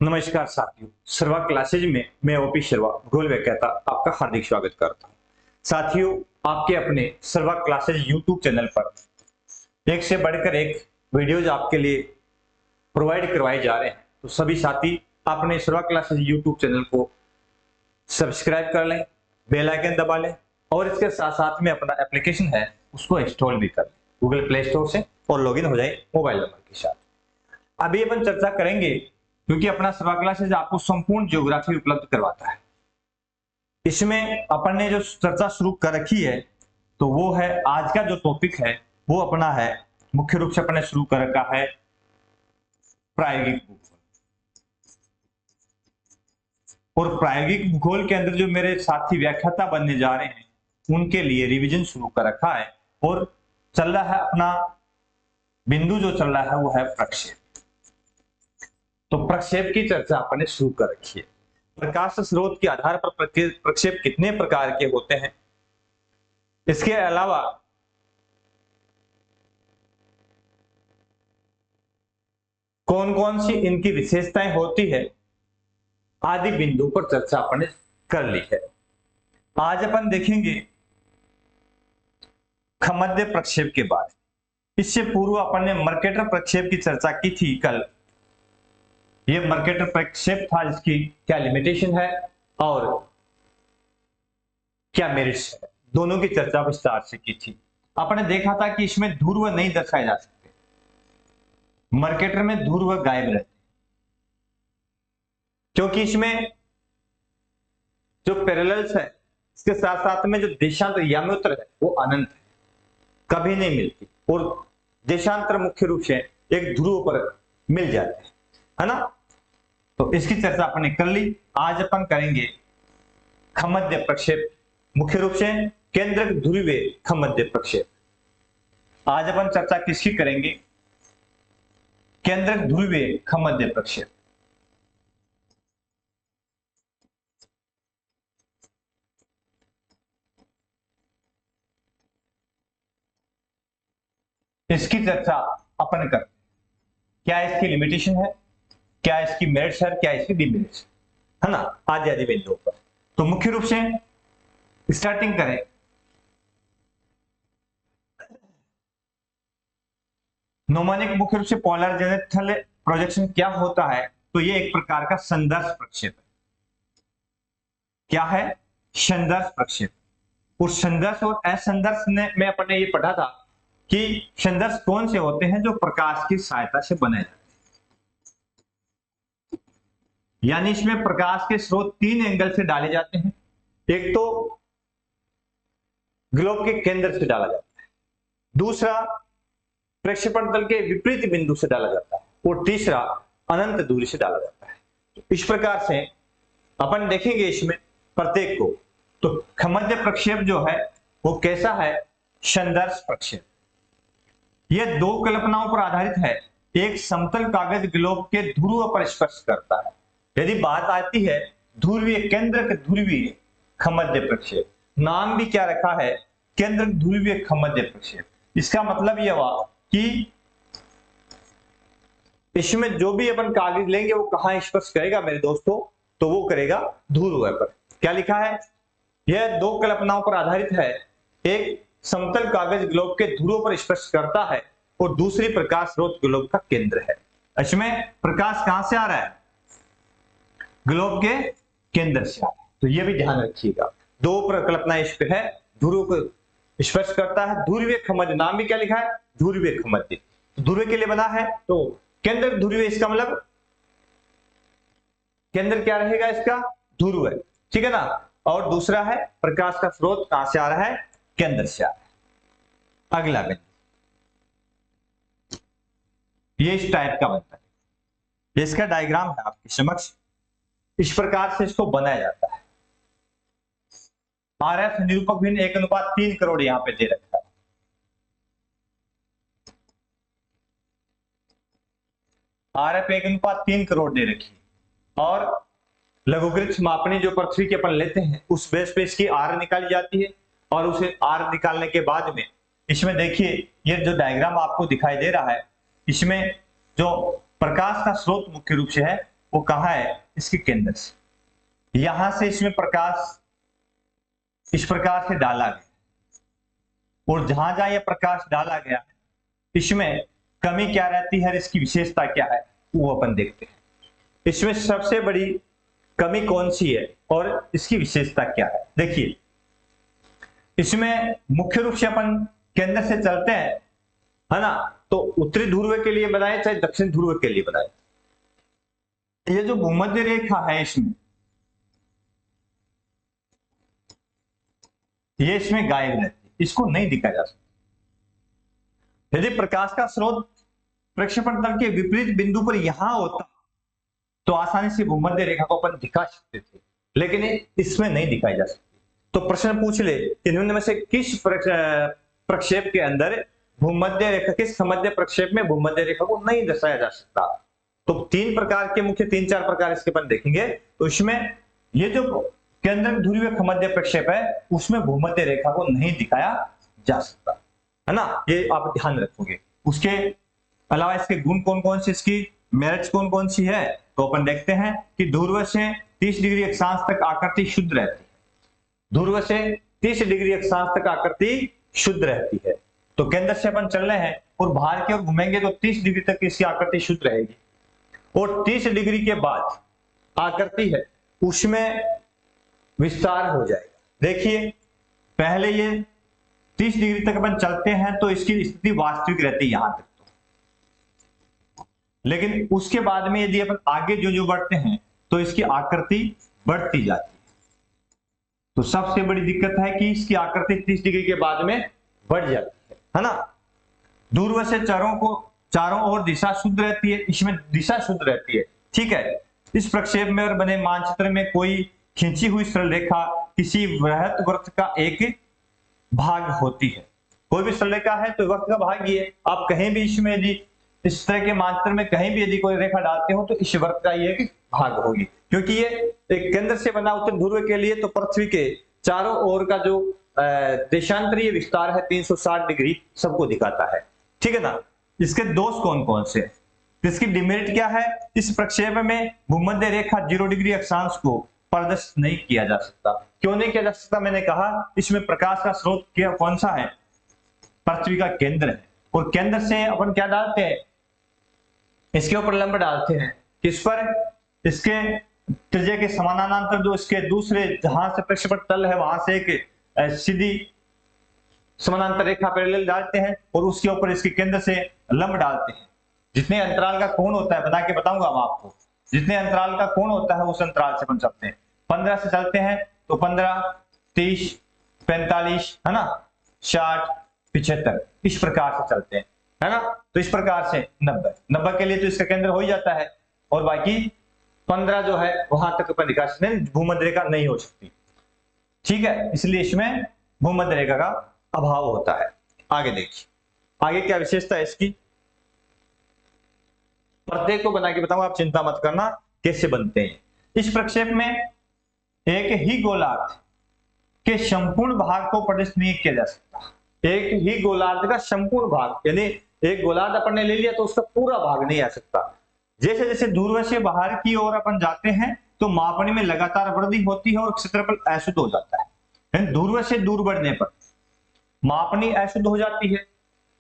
नमस्कार साथियों, सर्वा क्लासेज में मैं ओपी शर्मा भूगोल व्याख्याता आपका हार्दिक स्वागत करता हूं। साथियों, आपके अपने सर्वा क्लासेज यूट्यूब चैनल पर एक से बढ़कर एक वीडियोज आपके लिए प्रोवाइड करवाए जा रहे हैं। तो सभी साथी अपने सर्वा क्लासेज यूट्यूब चैनल को सब्सक्राइब कर लें, बेल आइकन दबा लें और इसके साथ साथ में अपना एप्लीकेशन है उसको इंस्टॉल भी कर लें गूगल प्ले स्टोर से और लॉगिन हो जाए मोबाइल नंबर के साथ। अभी अपन चर्चा करेंगे क्योंकि अपना सर्वा क्लासेज आपको संपूर्ण ज्योग्राफी उपलब्ध करवाता है। इसमें अपन ने जो चर्चा शुरू कर रखी है तो वो है आज का जो टॉपिक है वो अपना है, मुख्य रूप से अपन ने शुरू कर रखा है प्रायोगिक भूगोल। और प्रायोगिक भूगोल के अंदर जो मेरे साथी व्याख्याता बनने जा रहे हैं उनके लिए रिवीजन शुरू कर रखा है और चल रहा है अपना बिंदु जो चल रहा है वो है प्रक्षेप। तो प्रक्षेप की चर्चा आपने शुरू कर रखी है। प्रकाश स्रोत के आधार पर प्रक्षेप कितने प्रकार के होते हैं, इसके अलावा कौन कौन सी इनकी विशेषताएं होती है आदि बिंदु पर चर्चा आपने कर ली है। आज अपन देखेंगे खमध्य प्रक्षेप के बारे में। इससे पूर्व अपन ने मर्केटर प्रक्षेप की चर्चा की थी कल। ये मर्केटर प्रक्षेप था जिसकी क्या लिमिटेशन है और क्या मेरिट्स है, दोनों की चर्चा विस्तार से की थी। आपने देखा था कि इसमें ध्रुव नहीं दर्शाए जा सकते, मर्केटर में ध्रुव गायब रहते क्योंकि इसमें जो पैरेलल्स है इसके साथ साथ में जो देशांतर याम्योत्तर है वो अनंत है, कभी नहीं मिलती और देशांतर मुख्य रूप से एक ध्रुव पर मिल जाते हैं, है ना। तो इसकी चर्चा अपन ने कर ली। आज अपन करेंगे खमध्य प्रक्षेप, मुख्य रूप से केंद्रक ध्रुवीय खमध्य प्रक्षेप। आज अपन चर्चा किसकी करेंगे, केंद्रक ध्रुवीय खमध्य प्रक्षेप। इसकी चर्चा अपन करते हैं, क्या इसकी लिमिटेशन है, क्या इसकी मेरिट्स है, क्या इसकी डिमेरिट्स है ना, आदि आदि बिंदुओं पर। तो मुख्य रूप से स्टार्टिंग करें नोमोनिक, मुख्य रूप से पोलर जेनिथल प्रोजेक्शन क्या होता है, तो ये एक प्रकार का संदर्श प्रक्षेप है। क्या है, संदर्श प्रक्षेप। और संदर्श और असंदर्श में अपन ने ये पढ़ा था कि संदर्श कौन से होते हैं, जो प्रकाश की सहायता से बनाए जाते हैं। यानी इसमें प्रकाश के स्रोत तीन एंगल से डाले जाते हैं। एक तो ग्लोब के केंद्र से डाला जाता है, दूसरा प्रक्षेपण तल के विपरीत बिंदु से डाला जाता है और तीसरा अनंत दूरी से डाला जाता है। इस प्रकार से अपन देखेंगे इसमें प्रत्येक को। तो खमध्य प्रक्षेप जो है वो कैसा है, संदर्श प्रक्षेप। यह दो कल्पनाओं पर आधारित है। एक समतल कागज ग्लोब के ध्रुव पर स्पर्श करता है। यदि बात आती है ध्रुवीय केंद्रक ध्रुवीय खमध्य प्रक्षेप, नाम भी क्या रखा है, केंद्रक ध्रुवीय खमध्य प्रक्षेप। इसका मतलब यह हुआ कि इसमें जो भी अपन कागज लेंगे वो कहां स्पर्श करेगा मेरे दोस्तों, तो वो करेगा ध्रुव पर। क्या लिखा है, यह दो कल्पनाओं पर आधारित है। एक समतल कागज ग्लोब के ध्रुव पर स्पर्श करता है और दूसरी प्रकाश स्रोत ग्लोब का केंद्र है। इसमें प्रकाश कहां से आ रहा है, ग्लोब के केंद्र से आ रहा है। तो यह भी ध्यान रखिएगा, दो कल्पना इस पे है, ध्रुव को स्पर्श करता है, ध्रुवीय खमध्य, नाम भी क्या लिखा है, ध्रुवीय खमध्य। ध्रुव के लिए बना है तो केंद्र ध्रुवीय, इसका मतलब केंद्र क्या रहेगा इसका, ध्रुव है, ठीक है ना। और दूसरा है प्रकाश का स्रोत कहां से आ रहा है, केंद्र से आ रहा है। अगला बिंदु ये इस टाइप का बनता है, इसका डायग्राम है आपके समक्ष। इस प्रकार से इसको बनाया जाता है। आरएफ निरूपक भिन्न 1:3 करोड़ यहां पे दे रखा है। आरएफ 1:3 करोड़ दे रखी और लघुगृक्ष मापनी जो पृथ्वी के अपन लेते हैं उस बेस पे इसकी आर निकाली जाती है और उसे आर निकालने के बाद में इसमें देखिए ये जो डायग्राम आपको दिखाई दे रहा है, इसमें जो प्रकाश का स्रोत मुख्य रूप से है वो कहाँ है, इसके केंद्र से। यहां से इसमें प्रकाश इस प्रकार से डाला गया और जहां जहां ये प्रकाश डाला गया इसमें कमी क्या रहती है, इसकी विशेषता क्या है, वो अपन देखते हैं। इसमें सबसे बड़ी कमी कौन सी है और इसकी विशेषता क्या है। देखिए, इसमें मुख्य रूप से अपन केंद्र से चलते हैं, है ना, तो उत्तरी ध्रुव के लिए बनाए चाहे दक्षिण ध्रुव के लिए बनाए, ये जो भूमध्य रेखा है इसमें गायब रहती है, इसको नहीं दिखाया जा सकता। यदि प्रकाश का स्रोत प्रक्षेपण तल के विपरीत बिंदु पर यहां होता तो आसानी से भूमध्य रेखा को अपन दिखा सकते थे, लेकिन इसमें नहीं दिखाई जा सकती। तो प्रश्न पूछ ले कि निम्न में से किस प्रक्षेप के अंदर भूमध्य रेखा, किस समध्य प्रक्षेप में भूमध्य रेखा को नहीं दर्शाया जा सकता। तो तीन प्रकार के मुख्य 3-4 प्रकार इसके अपन देखेंगे। तो इसमें ये जो केंद्र ध्रुवीय खमध्य प्रक्षेप है उसमें भूमध्य रेखा को नहीं दिखाया जा सकता, है ना, ये आप ध्यान रखोगे। उसके अलावा इसके गुण कौन कौन से, इसकी मेरिट्स कौन कौन सी है, तो अपन देखते हैं कि ध्रुव से 30 डिग्री अक्षांश तक आकृति शुद्ध रहती है। ध्रुव से 30 डिग्री अक्षांश तक आकृति शुद्ध रहती है। तो केंद्र से अपन चल रहे हैं और बाहर की ओर घूमेंगे तो 30 डिग्री तक इसकी आकृति शुद्ध रहेगी, और 30 डिग्री के बाद आकृति है उसमें विस्तार हो जाएगा। देखिए, पहले ये 30 डिग्री तक अपन चलते हैं तो इसकी स्थिति वास्तविक रहती है यहां तक, लेकिन उसके बाद में यदि अपन आगे जो जो बढ़ते हैं तो इसकी आकृति बढ़ती जाती है। तो सबसे बड़ी दिक्कत है कि इसकी आकृति 30 डिग्री के बाद में बढ़ जाती है ना। ध्रुव से चारों ओर दिशा शुद्ध रहती है, इसमें दिशा शुद्ध रहती है, ठीक है। इस प्रक्षेप में और बने मानचित्र में कोई खींची हुई सरल रेखा किसी वृहत वृत्त का एक भाग होती है। कोई भी सरल रेखा है तो वृत्त का भाग ही है। आप कहीं भी इसमें यदि इस तरह के मानचित्र में कहीं भी यदि कोई रेखा डालते हो तो इस वृत्त का ये एक भाग होगी, क्योंकि ये एक केंद्र से बना उत्तर ध्रुव के लिए तो पृथ्वी के चारों ओर का जो देशांतरीय विस्तार है 360 डिग्री सबको दिखाता है, ठीक है ना। इसके दोष कौन कौन से, इसकी डिमेरिट क्या है, इस प्रक्षेप में भूमध्य रेखा 0 डिग्री अक्षांश को प्रदर्शित नहीं किया जा सकता। क्यों नहीं किया जा सकता, मैंने कहा इसमें प्रकाश का स्रोत क्या कौन सा है, पृथ्वी का केंद्र है, और केंद्र से अपन क्या डालते हैं, इसके ऊपर लंब डालते हैं, किस पर, इसके त्रिज्या के समानांतर जो इसके दूसरे जहां से प्रक्षेपण तल है वहां से एक सीधी समानांतर रेखा पैरेलल डालते हैं और उसके ऊपर इसके केंद्र से लंब डालते हैं। जितने अंतराल का कोण होता है बता के बताऊंगा मैं आपको, जितने अंतराल का कोण होता है उस अंतराल से अपन चलते हैं। 15 से चलते हैं तो 15, 30, 45, है ना, 60, 75, इस प्रकार से चलते हैं, है ना। तो इस प्रकार से 90 के लिए तो इसका केंद्र हो ही जाता है, और बाकी 15 जो है वहां तक अपन दिखा सकते हैं, भूमध्य रेखा नहीं हो सकती, ठीक है। इसलिए इसमें भूमध्य रेखा का अभाव होता है। आगे देखिए, आगे क्या विशेषता है इसकी, प्रत्येक को बना के बताऊंगा, आप चिंता मत करना कैसे बनते हैं। इस प्रक्षेप में एक ही गोलार्ध के संपूर्ण भाग को प्रदर्शित नहीं किया जा सकता। एक ही गोलार्ध का संपूर्ण भाग, यानी एक गोलार्ध अपन ने ले लिया तो उसका पूरा भाग नहीं आ सकता। जैसे जैसे ध्रुव से बाहर की ओर अपन जाते हैं तो मापनी में लगातार वृद्धि होती है और क्षेत्रफल अशुद्ध हो जाता है। ध्रुव से दूर बढ़ने पर मापनी अशुद्ध हो जाती है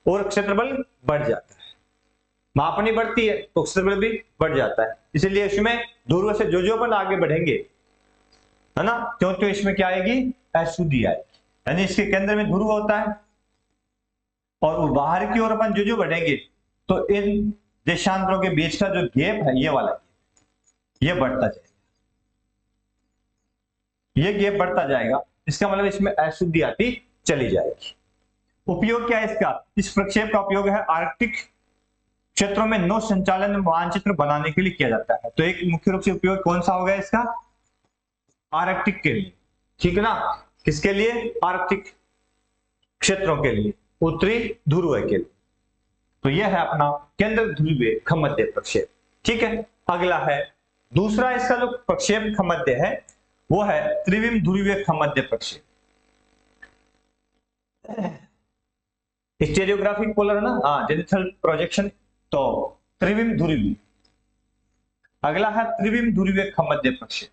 और क्षेत्रफल बढ़ जाता है। मापनी बढ़ती है तो क्षेत्रफल भी बढ़ जाता है। इसलिए इसमें ध्रुव से जो अपन आगे बढ़ेंगे, है ना, क्यों इसमें क्या आएगी, अशुद्धि आएगी। यानी इसके केंद्र में ध्रुव होता है और बाहर की ओर अपन जो बढ़ेंगे तो इन देशांतरों के बीच का जो गैप है, ये वाला ये बढ़ता जाएगा, ये गैप बढ़ता जाएगा। इसका मतलब इसमें अशुद्धि आती चली जाएगी। उपयोग क्या है इसका, इस प्रक्षेप का उपयोग है आर्कटिक क्षेत्रों में नौ संचालन मानचित्र बनाने के लिए किया जाता है। तो एक मुख्य रूप से उपयोग कौन सा होगा इसका, आर्कटिक के लिए, ठीक है ना। किसके लिए, आर्कटिक क्षेत्रों के लिए, उत्तरी ध्रुव के लिए। तो यह है अपना केंद्र ध्रुवीय खमध्य प्रक्षेप, ठीक है। अगला है दूसरा, इसका जो प्रक्षेप खमध्य है वो है त्रिविम ध्रुवीय खमध्य प्रक्षेप। स्टेरियोग्राफिक पोलर है ना, हाँ, जेनिथल प्रोजेक्शन, तो त्रिविम ध्रुवीय। अगला है त्रिविम ध्रुवीय मध्य प्रक्षेप।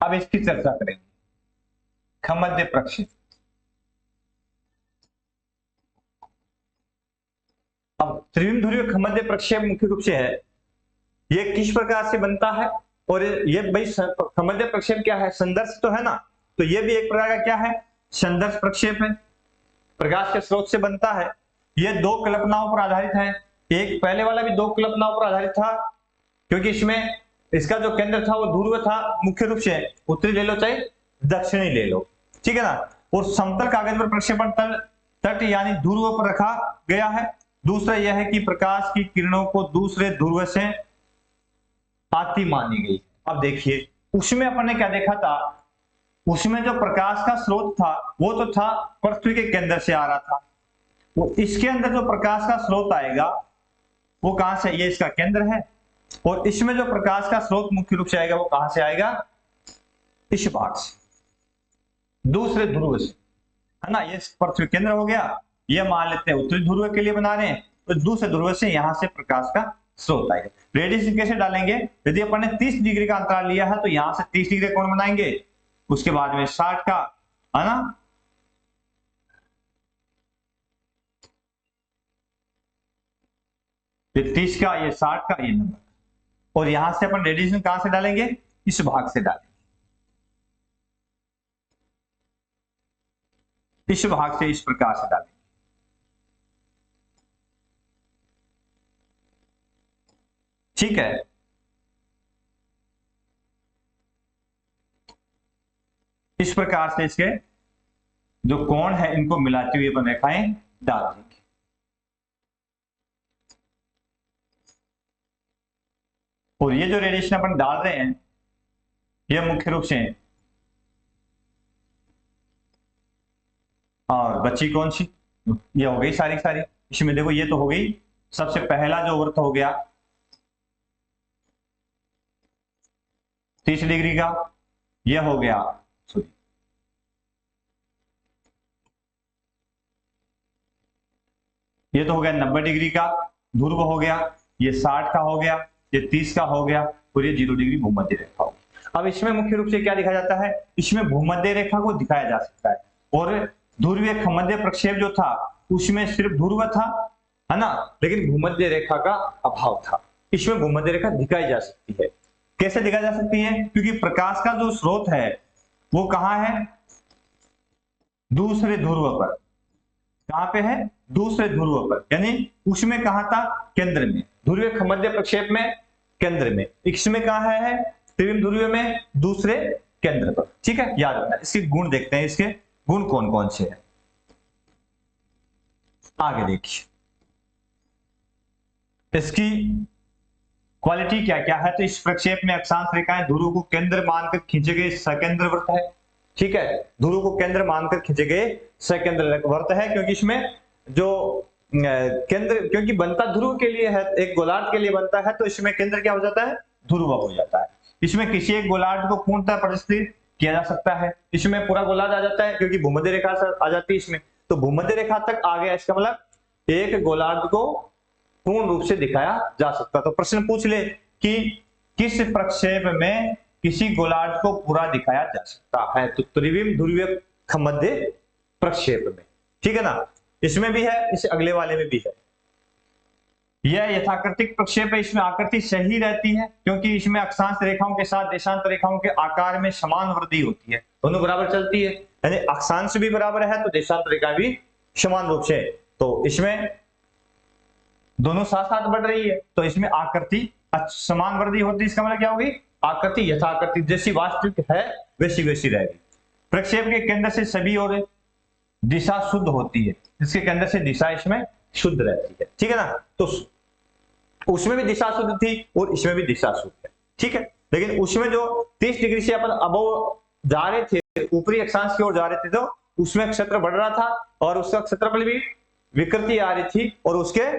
अब इसकी चर्चा करेंगे, खमध्य प्रक्षेप। अब त्रिविम ध्रुवीय खमध्य प्रक्षेप मुख्य रूप से है, ये किस प्रकार से बनता है, और ये भाई खमध्य प्रक्षेप क्या है, संदर्श तो है ना, तो ये भी एक प्रकार का क्या है, संदर्श प्रक्षेप है, प्रकाश के स्रोत से बनता है। ये दो कल्पनाओं पर आधारित है, एक पहले वाला भी दो कल्पनाओं पर आधारित था, क्योंकि इसमें इसका जो केंद्र था वो ध्रुव था, मुख्य रूप से उत्तरी ले लो चाहे दक्षिणी ले लो, ठीक है ना। और समतल कागज पर प्रक्षेपण तट यानी ध्रुव पर रखा गया है। दूसरा यह है कि प्रकाश की किरणों को दूसरे ध्रुव से आती मानी गई। अब देखिए उसमें अपन ने क्या देखा था, उसमें जो प्रकाश का स्रोत था वो तो था पृथ्वी के केंद्र से आ रहा था, वो इसके अंदर जो प्रकाश का स्रोत आएगा वो कहां से, ये इसका केंद्र है, और इसमें जो प्रकाश का स्रोत मुख्य रूप से आएगा वो कहां से आएगा, इस भाग से, दूसरे ध्रुव से, है ना। ये पृथ्वी केंद्र हो गया, ये मान लेते हैं उत्तरी ध्रुव के लिए बना रहे हैं, तो दूसरे ध्रुव से यहां से प्रकाश का स्रोत आएगा। रेडिएशन कैसे डालेंगे, यदि अपन ने 30 डिग्री का अंतराल लिया है तो यहां से 30 डिग्री कोण बनाएंगे, उसके बाद में 60 का, है ना, ये 30 का, ये 60 का, ये 90, और यहां से अपन रेडिएशन कहां से डालेंगे, इस भाग से डालेंगे, इस भाग से इस प्रकार से डालेंगे, ठीक है। इस प्रकार से इसके जो कोण है इनको मिलाते हुए अपन रेखाएं डाल देंगे। और ये जो रेडिएशन अपन डाल रहे हैं ये मुख्य रूप से, और बची कौन सी, ये हो गई सारी सारी, इसमें देखो ये तो हो गई, सबसे पहला जो वृत्त हो गया 30 डिग्री का, ये हो गया, सॉरी ये तो हो गया 90 डिग्री का ध्रुव हो गया, ये 60 का हो गया, ये 30 का हो गया, और ये 0 डिग्री भूमध्य रेखा हो। अब इसमें मुख्य रूप से क्या दिखाया जाता है, इसमें भूमध्य रेखा को दिखाया जा सकता है, और ध्रुवीय खमध्य प्रक्षेप जो था उसमें सिर्फ ध्रुव था, है ना, लेकिन भूमध्य रेखा का अभाव था। इसमें भूमध्य रेखा दिखाई जा सकती है। कैसे दिखाई जा सकती है, क्योंकि प्रकाश का जो स्रोत है वो कहां है, दूसरे ध्रुव पर, कहां पे है, दूसरे ध्रुव पर, यानी उसमें कहां था, केंद्र में, ध्रुवीय खमध्य प्रक्षेप में केंद्र में, इसमें कहां है, त्रिविम ध्रुवीय में दूसरे केंद्र पर, ठीक है, याद रखना। इसके गुण देखते हैं, इसके गुण कौन कौन से हैं, आगे देखिए इसकी क्वालिटी क्या क्या है। तो इस प्रक्षेप में अक्षांश रेखाएं ध्रुव को केंद्र मानकर खींचे गए सकेंद्र वृत्त है, ठीक है, ध्रुव को केंद्र मानकर खींचे गए सकेंद्र वृत्त है, क्योंकि इसमें जो केंद्र, क्योंकि बनता ध्रुव के लिए है, एक गोलार्ध के लिए बनता है, तो इसमें केंद्र क्या हो जाता है, ध्रुव हो जाता है। इसमें किसी एक गोलार्ध को पूर्णतः परिस्थित किया जा सकता है, इसमें पूरा गोलार्ध आ जाता है, क्योंकि भूमध्य रेखा आ जाती है इसमें, तो भूमध्य रेखा तक आ गया, इसका मतलब एक गोलार्ध को पूर्ण रूप से दिखाया जा सकता। तो प्रश्न पूछ ले कि किस प्रक्षेप में किसी गोलार्ध को पूरा दिखाया जा सकता है, तो त्रिविम ध्रुवीय खमध्य प्रक्षेप में, ठीक है ना, इसमें भी है, इस अगले वाले में भी है। यह यथाकृतिक प्रक्षेप है, इसमें आकृति सही रहती है, क्योंकि इसमें अक्षांश रेखाओं के साथ देशांतर रेखाओं के आकार में समान वृद्धि होती है, दोनों बराबर चलती है, यानी अक्षांश भी बराबर है तो देशांतर रेखा भी समान रूप से, तो इसमें दोनों साथ साथ बढ़ रही है, तो इसमें आकृति समान वृद्धि होती है। इसका मतलब क्या होगी, आकृति यथाकृति जैसी वास्तविक है वैसी वैसी रहेगी। प्रक्षेप के केंद्र से सभी और दिशा शुद्ध होती है, इसके केंद्र से दिशा इसमें शुद्ध रहती है, ठीक है ना, तो उसमें भी दिशा शुद्ध थी और इसमें भी दिशा शुद्ध है, ठीक है। लेकिन उसमें जो 30 डिग्री से अपन अबव जा रहे थे, ऊपरी अक्षांश की ओर जा रहे थे, तो उसमें क्षेत्र बढ़ रहा था और उसका क्षेत्रफल भी विकृति आ रही थी और उसके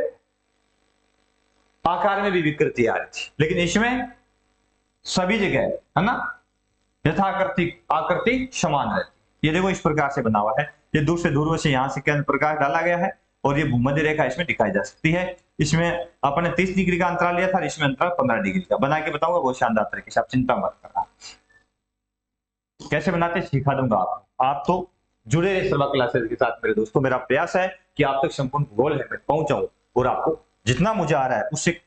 आकार में भी विकृति आ रही थी। लेकिन इसमें सभी जगह, है ना, यथाकृति आकृति समान रहती, ये देखो इस प्रकार से बना हुआ है, ये दूसरे ध्रुव से यहाँ से केंद्र प्रकाश डाला गया है और ये भूमध्य रेखा इसमें दिखाई जा सकती है। इसमें अपन ने 30 डिग्री का अंतराल लिया था, इसमें अंतराल 15 डिग्री का बना के बताऊंगा बहुत शानदार तरीके से, आप चिंता मत करना। कैसे बनाते सिखा दूंगा आप तो जुड़े रहे सर्वा क्लासेस के साथ मेरे दोस्तों। मेरा प्रयास है कि आप तक संपूर्ण भूगोल है मैं पहुंचाऊं और आपको जितना मुझे आ रहा है उससे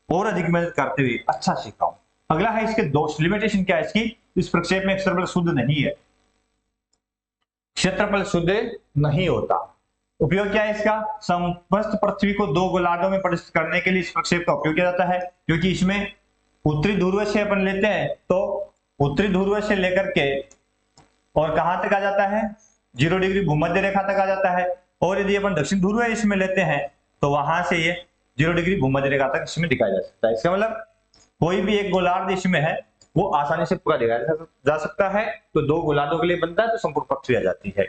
और अधिक मेहनत करते हुए अच्छा सिखाऊं। अगला है इसके दोष, लिमिटेशन क्या है इसकी, इस प्रक्षेप में क्षेत्रफल शुद्ध नहीं है, क्षेत्रफल शुद्ध नहीं होता। उपयोग क्या है इसका, समस्त पृथ्वी को दो गोलार्धों में परिष्कृत करने के लिए इस प्रक्षेप का उपयोग किया जाता है, क्योंकि इसमें उत्तरी ध्रुव से अपन लेते हैं तो उत्तरी ध्रुव से लेकर के और कहां तक आ जाता है, 0 डिग्री भूमध्य रेखा तक आ जाता है। और यदि अपन दक्षिण ध्रुव इसमें लेते हैं तो वहां से ये 0 डिग्री भूमध्य रेखा तक इसमें दिखाया जा सकता है। इसका मतलब कोई भी एक गोलार्ध इसमें है वो आसानी से पूरा दिखाया जा सकता है। तो दो गोलार्धों के लिए बनता है तो संपूर्ण पृथ्वी आ जाती है।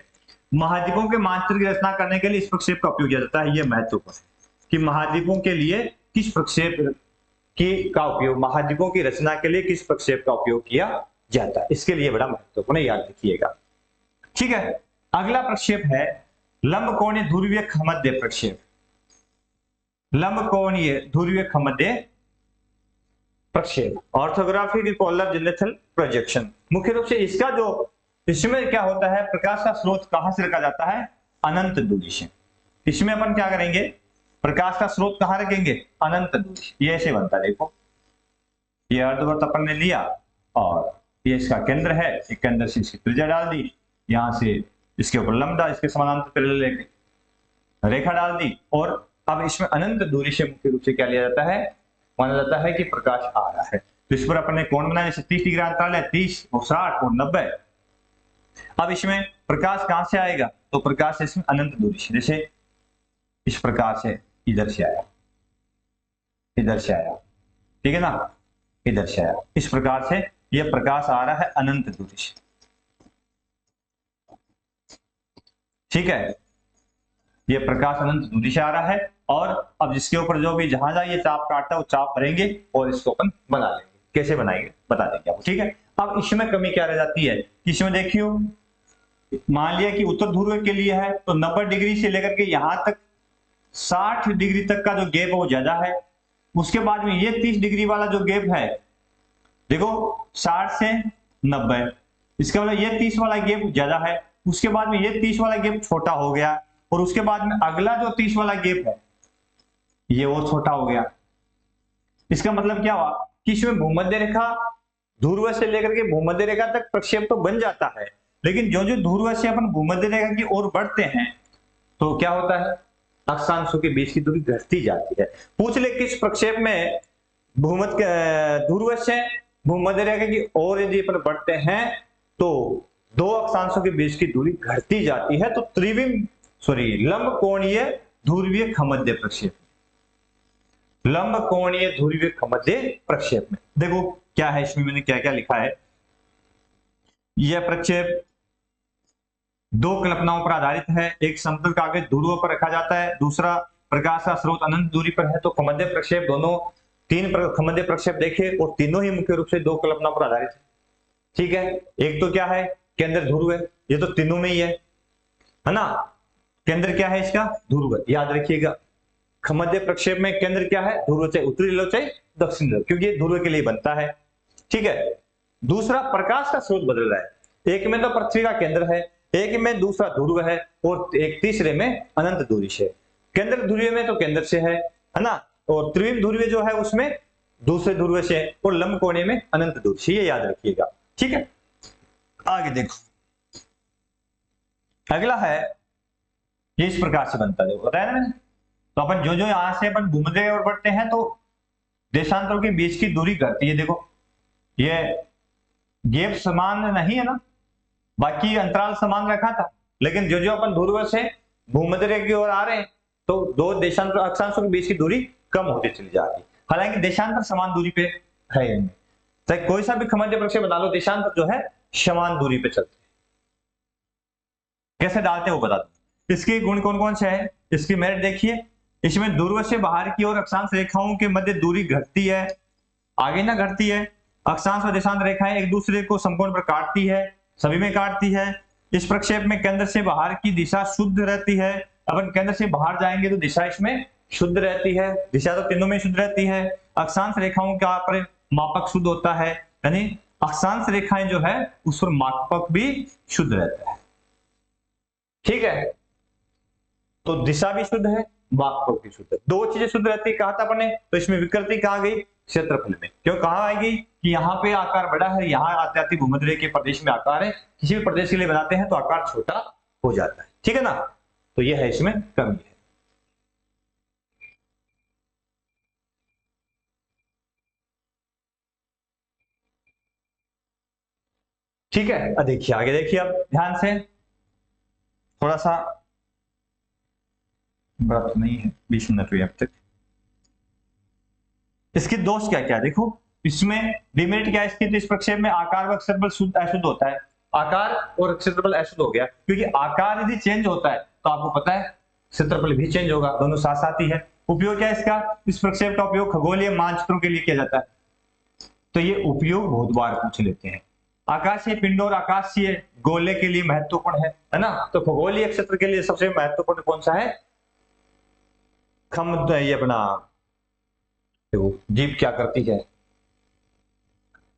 महाद्वीपों के मानचित्र की रचना करने के लिए इस प्रक्षेप का उपयोग किया जाता है। यह महत्वपूर्ण है कि महाद्वीपों के लिए किस प्रक्षेप का उपयोग, महाद्वीपों की रचना के लिए किस प्रक्षेप का उपयोग किया जाता है, इसके लिए बड़ा महत्वपूर्ण, याद रखिएगा। ठीक है, अगला प्रक्षेप है लंबकोणीय ध्रुवीय खमध्य प्रक्षेप। लंबकोणीय ध्रुवीय खमध्य प्रक्षेप, ऑर्थोग्राफिक पोलर जेनिथल प्रोजेक्शन। मुख्य रूप से इसका जो इसमें क्या होता है, प्रकाश का स्रोत कहां से रखा जाता है, अनंत दूरी से। इसमें अपन क्या करेंगे, प्रकाश का स्रोत कहां रखेंगे, अनंत दूरी। ये ऐसे बनता है, देखो ये अर्धवृत्त अपन ने लिया और ये इसका केंद्र है, एक केंद्र से इसकी त्रिज्या डाल दी, यहां से इसके ऊपर लंबदा इसके समानांतर पैरेलल रेखा डाल दी और अब इसमें अनंत दूरी से मुख्य रूप से क्या लिया जाता है, माना जाता है कि प्रकाश आ रहा है। तो इस पर अपने कोण बनाया, जैसे 30 डिग्री अंतराल है, 30 और 60 और 90। अब इसमें प्रकाश कहां से आएगा, तो प्रकाश इसमें अनंत दूरी से, जैसे इस प्रकार से इधर से आया, इधर से आया, ठीक है ना, इधर से आया, इस प्रकार से यह प्रकाश आ रहा है अनंत दूरी से। ठीक है, यह प्रकाश अनंत दूरी से आ रहा है और अब जिसके ऊपर जो भी जहां जहां ये चाप काटता है वो चाप भरेंगे और इसको अपन बना लेंगे। कैसे बनाएंगे बता देंगे आपको। ठीक है, अब इसमें कमी क्या रह जाती है, इसमें देखियो मान लिया कि उत्तर ध्रुव के लिए है तो 90 डिग्री से लेकर के यहां तक 60 डिग्री तक का जो गैप है वो ज्यादा है। उसके बाद में ये 30 डिग्री वाला जो गैप है, देखो 60 से 90, इसका मतलब ये 30 वाला गैप ज्यादा है। उसके बाद में ये 30 वाला गैप छोटा हो गया और उसके बाद में अगला जो 30 वाला गैप है ये और छोटा हो गया। इसका मतलब क्या हुआ कि इसमें भूमध्य रेखा ध्रुव से लेकर के भूमध्य रेखा तक प्रक्षेप तो बन जाता है, लेकिन जो जो ध्रुव से अपन भूमध्य रेखा की ओर बढ़ते हैं तो क्या होता है, अक्षांशों के बीच की दूरी घटती जाती है। पूछ ले किस प्रक्षेप में भूमध्य ध्रुव से भूमध्य रेखा की ओर यदि अपन बढ़ते हैं तो दो अक्षांशों के बीच की दूरी घटती जाती है। तो लंबकोणीय ध्रुवीय खमध्य प्रक्षेप, लंबकोणीय ध्रुवीय खमध्य प्रक्षेप में देखो क्या है, इसमें मैंने क्या क्या लिखा है। यह प्रक्षेप दो कल्पनाओं पर आधारित है, एक समतल कागज ध्रुव पर रखा जाता है, दूसरा प्रकाश का स्रोत अनंत दूरी पर है। तो खमध्य प्रक्षेप दोनों तीन खमध्य प्रक्षेप देखे और तीनों ही मुख्य रूप से दो कल्पनाओं पर आधारित है। ठीक है, एक तो क्या है, केंद्र ध्रुव है, ये तो तीनों में ही है ना। केंद्र क्या है इसका, ध्रुव, याद रखिएगा। खमध्य प्रक्षेप में केंद्र क्या है, ध्रुव, चाहे उत्तरी लो चाहे दक्षिण लो, क्योंकि ये ध्रुव के लिए बनता है। ठीक है, दूसरा प्रकाश का स्रोत बदल रहा है, एक में तो पृथ्वी का केंद्र है, एक में दूसरा ध्रुव है और एक तीसरे में अनंत दूरी से। केंद्र ध्रुवीय में तो केंद्र से है ना, और त्रिविम ध्रुवीय जो है उसमें दूसरे ध्रुव से है और लंबकोणीय में अनंत दूरी से, ये याद रखिएगा। ठीक है, आगे देखो अगला है, ये इस प्रकार से बनता है, बताया ना मैंने। तो अपन जो जो यहां से अपन घूमते और बढ़ते हैं तो देशांतरों के बीच की दूरी घटती है। देखो ये गैप समान नहीं है ना, बाकी अंतराल समान रखा था, लेकिन जो जो अपन ध्रुव से भूमध्य रेखा की ओर आ रहे हैं तो दो देशांतर अक्षांशों के बीच की दूरी कम होती चली जा रही है। हालांकि देशांतर समान दूरी पे है इनमें, चाहे कोई सा भी खमध्य प्रक्षेप बना लो, देशांतर जो है समान दूरी पे चलते हैं। कैसे डालते हैं वो बता दो। इसके गुण कौन कौन से है, इसकी मेरिट देखिए। इसमें ध्रुव से बाहर की ओर अक्षांश रेखाओं के मध्य दूरी घटती है, आगे ना घटती है। अक्षांश और देशांतर रेखाएं एक दूसरे को समकोण पर काटती है, सभी में काटती है। इस प्रक्षेप में केंद्र से बाहर की दिशा शुद्ध रहती है। अपन केंद्र से बाहर जाएंगे तो दिशा इसमें शुद्ध रहती है, दिशा तो तीनों में शुद्ध रहती है। अक्षांश रेखाओं का पर मापक शुद्ध होता है, यानी अक्षांश रेखाएं जो है उस पर मापक भी शुद्ध रहता है। ठीक है, तो दिशा भी शुद्ध है, मापक भी शुद्ध है, दो चीजें शुद्ध रहती है। कहा था अपने, तो इसमें विकृति कहाँ गई? क्षेत्रफल में। क्यों कहाँ आएगी कि यहाँ पे आकार बड़ा है, यहाँ आते आते भूमध्य के प्रदेश में आकार है, किसी भी प्रदेश के लिए बनाते हैं तो आकार छोटा हो जाता है। ठीक है ना, तो यह है इसमें कमी है। ठीक है, अब देखिए आगे, देखिए अब ध्यान से, थोड़ा सा बड़ा तो नहीं है, 20 मिनट हुए अब तक। इसके दोष क्या क्या देखो, इसमें डिमेरिट क्या है इसकी, तो इस प्रक्षेप में आकार व क्षेत्रफल शुद्ध अशुद्ध होता है। आकार और क्षेत्रफल अशुद्ध हो गया, क्योंकि आकार यदि चेंज होता है तो आपको पता है क्षेत्रफल भी चेंज होगा, दोनों साथ साथ ही है। उपयोग क्या है इसका, इस प्रक्षेप का उपयोग खगोलीय मानचित्रों के लिए किया जाता है। तो ये उपयोग बहुत बार पूछ लेते हैं। आकाशीय पिंड और आकाशीय गोले के लिए महत्वपूर्ण है ना, तो खगोलीय क्षेत्र के लिए सबसे महत्वपूर्ण कौन सा है? ये अपना जीभ क्या करती है,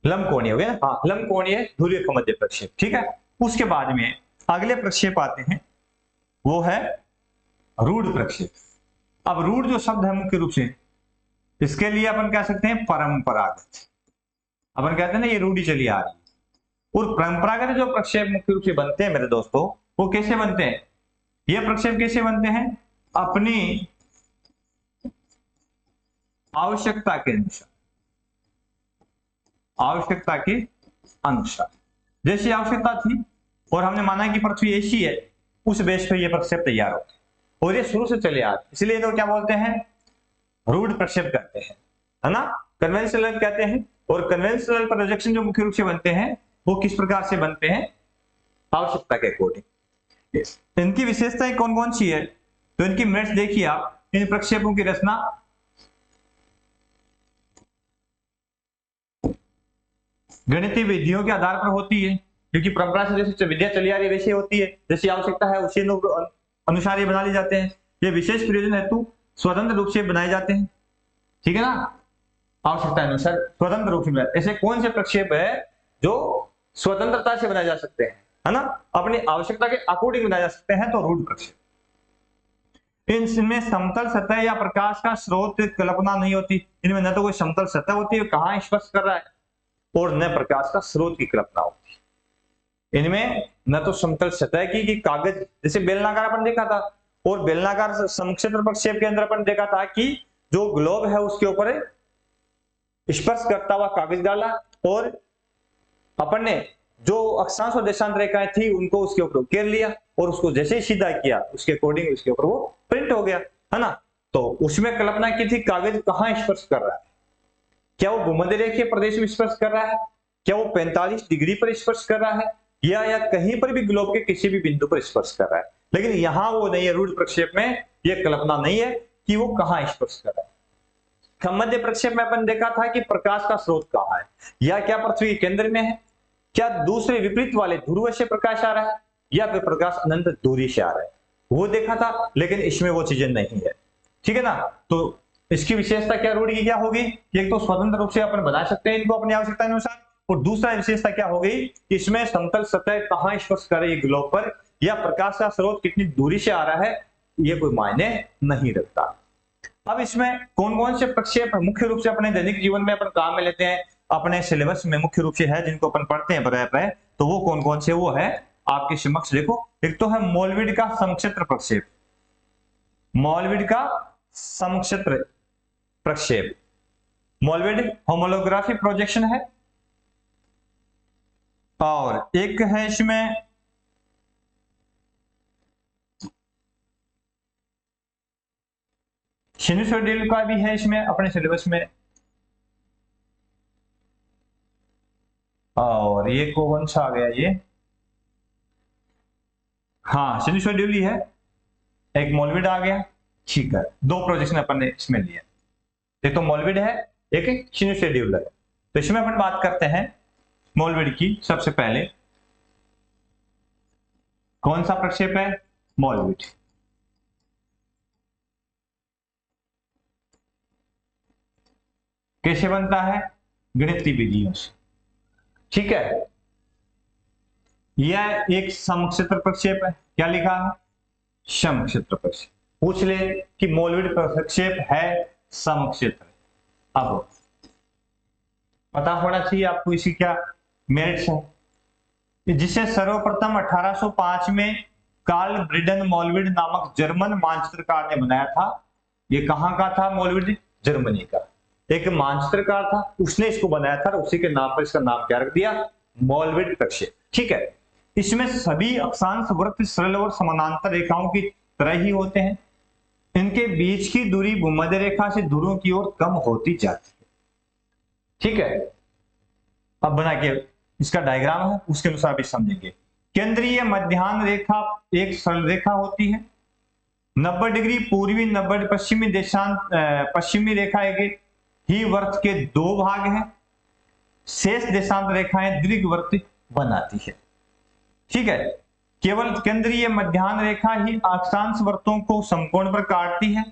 लंबकोणीय हो गया, हाँ लंबकोणीय ध्रुवीय खमध्य प्रक्षेप। ठीक है, उसके बाद में अगले प्रक्षेप आते हैं, वो है रूढ़ प्रक्षेप। अब रूढ़ जो शब्द है मुख्य रूप से इसके लिए अपन कह सकते हैं परंपरागत। अपन कहते हैं ना ये रूढ़ी चली आ रही है। और परंपरागत जो प्रक्षेप मुख्य रूप से बनते हैं मेरे दोस्तों, वो कैसे बनते हैं? ये प्रक्षेप कैसे बनते हैं? अपनी आवश्यकता के अनुसार, आवश्यकता के अनुसार, जैसी आवश्यकता थी और हमने माना कि पृथ्वी ऐसी है, उस बेस पर यह प्रक्षेप तैयार होते हैं और ये शुरू से चले आ रहे, इसलिए तो क्या बोलते हैं, रूढ़ प्रक्षेप कहते हैं, है ना, कन्वेंशनल कहते हैं। और कन्वेंशनल प्रोजेक्शन जो मुख्य रूप से बनते हैं वो किस प्रकार से बनते हैं? आवश्यकता के अकॉर्डिंग। इनकी विशेषताएं कौन कौन सी है, तो इनकी मेरिट्स देखिए आप। इन प्रक्षेपों की रचना गणितीय विधियों के आधार पर होती है, क्योंकि परंपरा से जैसे विद्या चली आ रही है वैसी होती है, जैसी आवश्यकता है उसी अनुसार ये बना ली जाते हैं। ये विशेष प्रयोजन हेतु स्वतंत्र रूप से बनाए जाते हैं। ठीक है ना, आवश्यकता अनुसार स्वतंत्र रूप से बनाए। ऐसे कौन से प्रक्षेप है जो स्वतंत्रता से बनाए जा सकते हैं, है ना, अपनी आवश्यकता के अकॉर्डिंग बनाए जा सकते हैं, तो रूढ़ प्रक्षेप। इनमें समतल सतह या प्रकाश का स्रोत कल्पना नहीं होती। इनमें न तो कोई समतल सतह होती है कहां स्पर्श कर रहा है, और न प्रकाश का स्रोत की कल्पना होती है। इनमें न तो समतल सतह की कि कागज, जैसे बेलनाकार अपन देखा था, और बेलनाकार समक्षेत्र प्रक्षेप के अंदर अपन देखा था कि जो ग्लोब है उसके ऊपर स्पर्श करता हुआ कागज डाला, और अपन ने जो अक्षांश और देशांत रेखाएं थी उनको उसके ऊपर घेर लिया, और उसको जैसे ही सीधा किया उसके अकॉर्डिंग उसके ऊपर वो प्रिंट हो गया, है ना। तो उसमें कल्पना की थी कागज कहां स्पर्श कर रहा है, क्या वो भूमध्य रेखीय प्रदेश में स्पर्श कर रहा है, क्या वो 45 डिग्री पर स्पर्श कर रहा है, या कहीं पर भी ग्लोब के किसी भी बिंदु पर स्पर्श कर रहा है। लेकिन यहां वो नहीं है, रूढ़ प्रक्षेप में यह कल्पना नहीं है कि वो कहां स्पर्श कर रहा है। खमध्य प्रक्षेप में अपन देखा था कि प्रकाश का स्रोत कहां है, या क्या पृथ्वी के केंद्र में है, क्या दूसरे विपरीत वाले ध्रुव से प्रकाश आ रहा है, या फिर प्रकाश अनंत दूरी से आ रहा है, वो देखा था। लेकिन इसमें वो चीजें नहीं है। ठीक है ना, तो इसकी विशेषता क्या रूढ़ी की क्या होगी, एक तो स्वतंत्र रूप से अपन बना सकते हैं इनको अपनी आवश्यकता अनुसार, और दूसरा विशेषता क्या हो गई, इसमें समतल सतह कहां स्पर्श कर रही है ग्लोब पर, या प्रकाश का स्रोत कितनी दूरी से आ रहा है, ये कोई मायने नहीं रखता। अब इसमें कौन कौन से प्रक्षेप मुख्य रूप से अपने दैनिक जीवन में अपन काम में लेते हैं, अपने सिलेबस में मुख्य रूप से है जिनको अपन पढ़ते हैं प्राय, तो वो कौन कौन से, वो है आपके समक्ष देखो। एक तो है मोलविड का समक्षेत्र प्रक्षेप, मोलविड का समक्षेत्र प्रक्षेप, मोलविड होमोलोग्राफी प्रोजेक्शन है। और एक है इसमें सिनुसोइडल का भी है इसमें अपने सिलेबस में। और ये कौन सा आ गया ये, हाँ सिनुसोइडल ही है, एक मोलविड आ गया। ठीक है, दो प्रोजेक्शन अपन ने इसमें लिए, एक तो मोलविड है, एक सिनुसोइडल है। तो इसमें अपन बात करते हैं मोलविड की। सबसे पहले कौन सा प्रक्षेप है? मोलविड। कैसे बनता है? गणितीय विधियों से। ठीक है, यह एक समक्षेत्र प्रक्षेप है। क्या लिखा है? समक्षेत्र प्रक्षेप। पूछ ले कि मोलविड प्रक्षेप है समक्षेत्र, अब पता होना चाहिए आपको इसकी क्या मेरिट्स है। जिसे सर्वप्रथम 1805 में कार्ल ब्रिडन मोलविड नामक जर्मन मानचित्रकार ने बनाया था। ये कहां का था? मोलविड जर्मनी का एक मानचित्रकार था, उसने इसको बनाया था, उसी के नाम पर इसका नाम क्या रख दिया? मोलविड प्रक्षेप। ठीक है, इसमें सभी अक्षांश वृत्त सरल और समानांतर रेखाओं की तरह ही होते हैं। इनके बीच की दूरी भूमध्य रेखा से दूरों की ओर कम होती जाती है। ठीक है, अब बना के इसका डायग्राम है, उसके अनुसार भी समझेंगे। केंद्रीय मध्याह्न रेखा एक सरल रेखा होती है। 90 डिग्री पूर्वी 90 पश्चिमी देशांत पश्चिमी रेखा एक ही वृत्त के दो भाग हैं। शेष देशांत रेखाएं दीर्घवृत्त बनाती है। ठीक है, केवल केंद्रीय मध्याह्न रेखा ही अक्षांश वृत्तों को समकोण पर काटती है।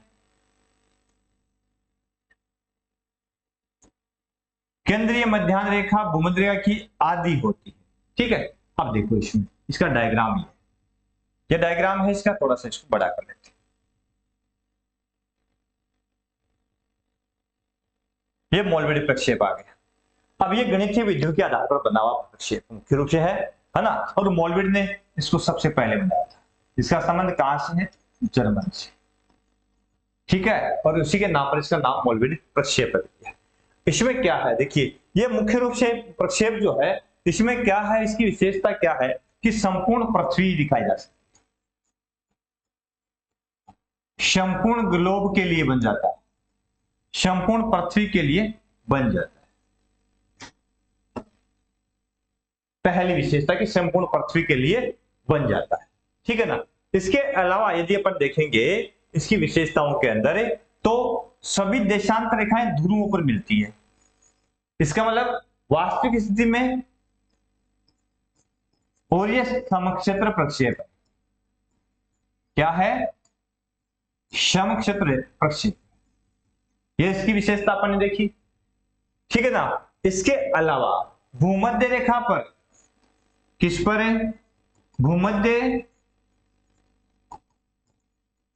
केंद्रीय मध्याह्न रेखा भूमध्य रेखा की आधी होती है। ठीक है, अब देखो इसमें इसका डायग्राम ये डायग्राम है इसका, थोड़ा सा इसको बड़ा कर लेते हैं। ये मोलविड प्रक्षेप आ गया। अब ये गणितीय विधियों के आधार पर बना हुआ प्रक्षेप मुख्य रूप से है ना, और मोलविड ने इसको सबसे पहले बनाया था। इसका संबंध कहां से है? जर्मन से। ठीक है, और उसी के नाम पर इसका नाम मोलविड प्रक्षेप रख दिया। इसमें क्या है देखिए, ये मुख्य रूप से प्रक्षेप जो है, इसमें क्या है, इसकी विशेषता क्या है कि संपूर्ण पृथ्वी दिखाई जा सकती है। संपूर्ण ग्लोब के लिए बन जाता है, संपूर्ण पृथ्वी के लिए बन जाता है। पहली विशेषता कि संपूर्ण पृथ्वी के लिए बन जाता है। ठीक है ना। इसके अलावा यदि अपन देखेंगे इसकी विशेषताओं के अंदर, तो सभी देशांतर रेखाएं ध्रुवों पर मिलती है। इसका मतलब वास्तविक स्थिति में, और यह समक्षेत्र प्रक्षेप है। क्या है? समक्षेत्र प्रक्षेप, ये इसकी विशेषता अपन ने देखी। ठीक है ना। इसके अलावा भूमध्य रेखा पर, किस पर है? भूमध्य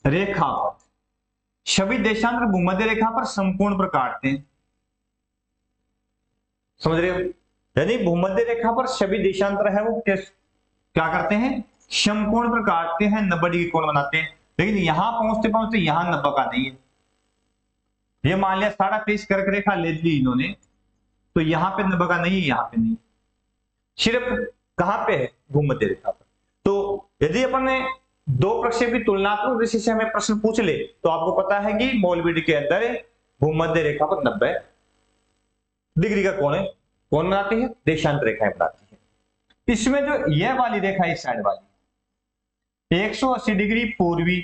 रेखा पर सभी देशांतर भूमध्य रेखा पर समकोण पर काटते हैं। समझ रहे हो? यानी भूमध्य रेखा पर सभी देशांतर है वो क्या करते हैं? समकोण पर काटते हैं, 90 डिग्री कोण बनाते हैं। लेकिन यहां पहुंचते पहुंचते यहां 90 का नहीं है। ये मान लिया 23.5 कर्क रेखा ले ली इन्होंने, तो यहां पे 90 का नहीं है, यहां पे नहीं, सिर्फ कहां पे है? भूमध्य रेखा पर। तो यदि अपन ने दो प्रक्षेप की तुलनात्मक दृष्टि से हमें प्रश्न पूछ ले, तो आपको पता है कि मोलविड के अंदर भूमध्य रेखा पर 90 डिग्री का कोण है, कौन बनाती है? देशांतर रेखाएं बनाती है। इसमें जो यह वाली रेखा, इस साइड वाली 180 डिग्री पूर्वी,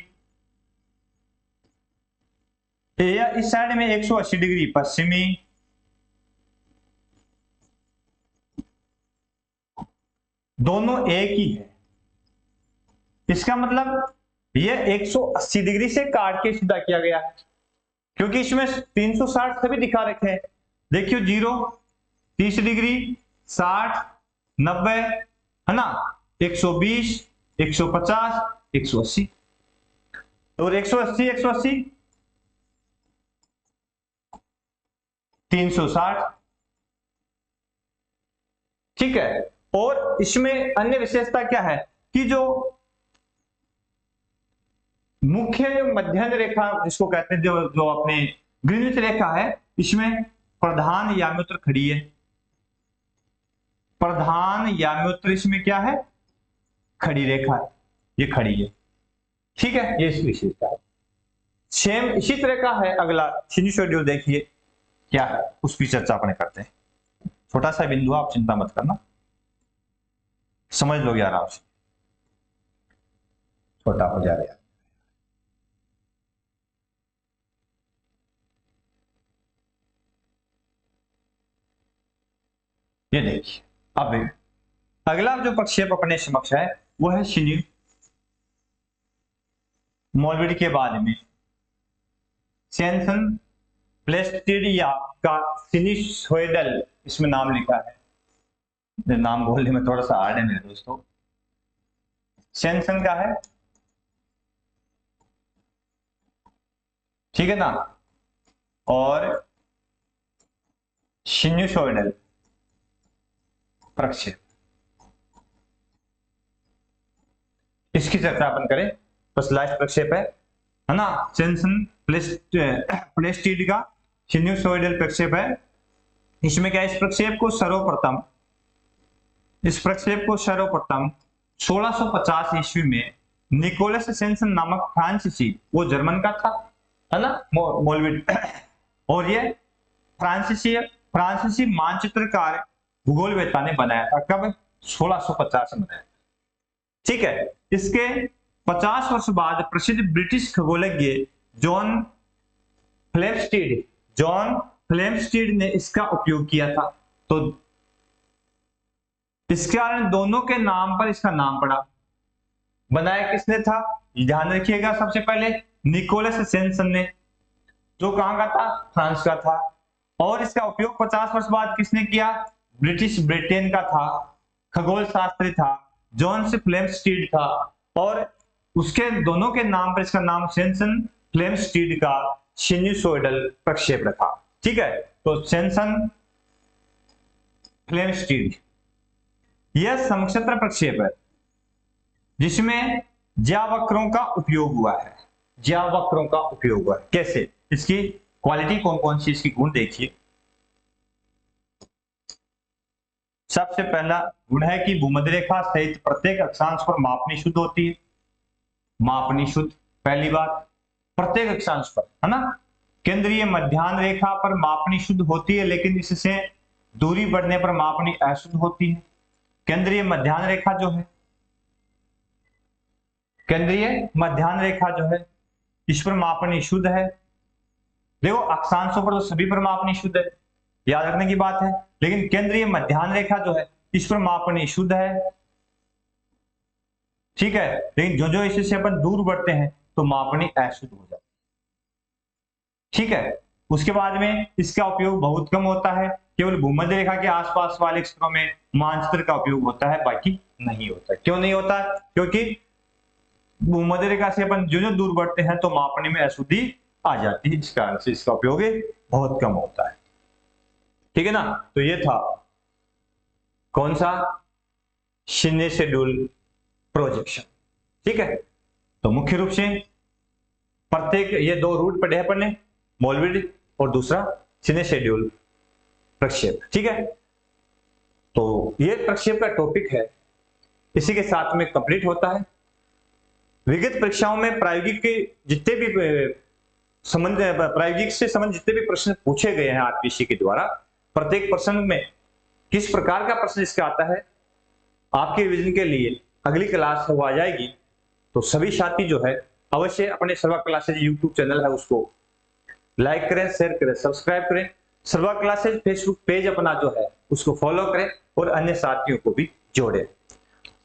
या इस साइड में 180 डिग्री पश्चिमी, दोनों एक ही है। इसका मतलब यह 180 डिग्री से काट के सीधा किया गया है, क्योंकि इसमें 360 सभी दिखा रखे हैं। देखियो 0, 30 डिग्री, 60, 90 है ना, 120, 150, 180, और 180, 180, 360। ठीक है। और इसमें अन्य विशेषता क्या है कि जो मुख्य मध्याह्न रेखा जिसको कहते हैं, जो अपने ग्रीनिच रेखा है, इसमें प्रधान याम्योत्र खड़ी है। प्रधान याम्योत्र इसमें क्या है? खड़ी रेखा है, ये खड़ी है। ठीक है, ये इसकी विशेषता है। सेम इसी तरह का है अगला शिनी शेड्यूल, देखिए क्या है, उसकी चर्चा अपने करते हैं। छोटा सा बिंदु, आप चिंता मत करना, समझ लोगे आराम से, छोटा हो जाएगा। ये देखिए, अब अगला जो प्रक्षेप अपने समक्ष है वो है शिनी मोलविड के बाद में सेंसन प्लेस्टिडिया का सिनिसोइडल, इसमें नाम लिखा है, नाम बोलने में थोड़ा सा हार्ड है मेरे दोस्तों। सेंसन का है, ठीक है ना, और सिन्यूसोइडल प्रक्षेप, इसकी चर्चा अपन करें। बस लास्ट प्रक्षेप है ना, सेंसन प्लेस्टिड का सिन्यूसोइडल प्रक्षेप है। इसमें क्या, इस प्रक्षेप को सर्वप्रथम 1650 ईस्वी में निकोलस सेंसन नामक फ्रांसीसी, वो जर्मन का था, है ना, मोलविड, और ये फ्रांसीसी मानचित्रकार भूगोलवेत्ता ने बनाया था। कब? 1650 में बनाया, ठीक है। इसके 50 वर्ष बाद प्रसिद्ध ब्रिटिश खगोलज्ञ जॉन फ्लेमस्टीड ने इसका उपयोग किया था। तो इसके कारण दोनों के नाम पर इसका नाम पड़ा। बनाया किसने था, ध्यान रखिएगा, सबसे पहले निकोलस सेंसन ने, जो कहां का था, फ्रांस का था। और इसका उपयोग 50 वर्ष बाद किसने किया, ब्रिटिश ब्रिटेन का था, खगोल शास्त्री था, जॉन फ्लेमस्टीड था, और उसके दोनों के नाम पर इसका नाम सेंसन फ्लेमस्टीड का सिन्यूसोइडल प्रक्षेप रखा, ठीक है। तो सेंसन फ्लेमस्टीड यह समक्षेत्र प्रक्षेप है जिसमें ज्यावक्रों का उपयोग हुआ है। ज्यावक्रों का उपयोग हुआ है, कैसे, इसकी क्वालिटी कौन कौन सी, इसकी गुण देखिए। सबसे पहला गुण है कि भूमध्य रेखा सहित प्रत्येक अक्षांश पर मापनी शुद्ध होती है। मापनी शुद्ध, पहली बात, प्रत्येक अक्षांश पर, है ना। केंद्रीय मध्याह्न रेखा पर मापनी शुद्ध होती है, लेकिन इससे दूरी बढ़ने पर मापनी अशुद्ध होती है। केंद्रीय मध्याह्न रेखा जो है, केंद्रीय मध्याह्न रेखा जो है, इस पर मापनी शुद्ध है। देखो अक्षांशों पर तो सभी पर मापनी शुद्ध है, याद रखने की बात है, लेकिन केंद्रीय मध्याह्न रेखा जो है, इस पर मापनी शुद्ध है, ठीक है। लेकिन जो जो इससे अपन दूर बढ़ते हैं तो मापनी अशुद्ध हो जाती है, ठीक है। उसके बाद में इसका उपयोग बहुत कम होता है, केवल भूमध्य रेखा के आसपास वाले क्षेत्रों में मानचित्र का उपयोग होता है, बाकी नहीं होता। क्यों नहीं होता? क्योंकि भूमध्य रेखा से अपन जो जो दूर बढ़ते हैं तो मापने में अशुद्धि आ जाती है, इस कारण से इसका उपयोग बहुत कम होता है, ठीक है ना। तो ये था कौन सा, सिनेशेड्यूल प्रोजेक्शन, ठीक है। तो मुख्य रूप से प्रत्येक ये दो रूट पढ़े अपन ने, मोलविड और दूसरा सिनेशेड्यूल प्रक्षेप, ठीक है। तो ये प्रक्षेप का टॉपिक है, इसी के साथ में कंप्लीट होता है। विगत परीक्षाओं में प्रायोगिक के जितने भी प्रायोगिक से संबंधित जितने भी प्रश्न पूछे गए हैं आरपीसी के द्वारा, प्रत्येक प्रश्न में किस प्रकार का प्रश्न इसका आता है, आपके रिवीजन के लिए अगली क्लास हो आ जाएगी। तो सभी साथी जो है अवश्य अपने सर्वा क्लासेज यूट्यूब चैनल है उसको लाइक करें, शेयर करें, सब्सक्राइब करें। सर्वा क्लासेज फेसबुक पेज अपना जो है उसको फॉलो करें और अन्य साथियों को भी जोड़ें।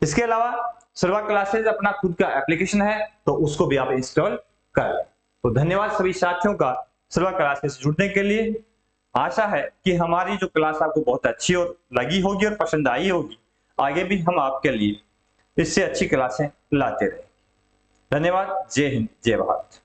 इसके अलावा सर्वा क्लासेज अपना खुद का एप्लीकेशन है, तो उसको भी आप इंस्टॉल कर लें। तो धन्यवाद सभी साथियों का सर्वा क्लासेज से जुड़ने के लिए। आशा है कि हमारी जो क्लास आपको बहुत अच्छी और लगी होगी और पसंद आई होगी। आगे भी हम आपके लिए इससे अच्छी क्लासें लाते रहेंगे। धन्यवाद। जय हिंद, जय भारत।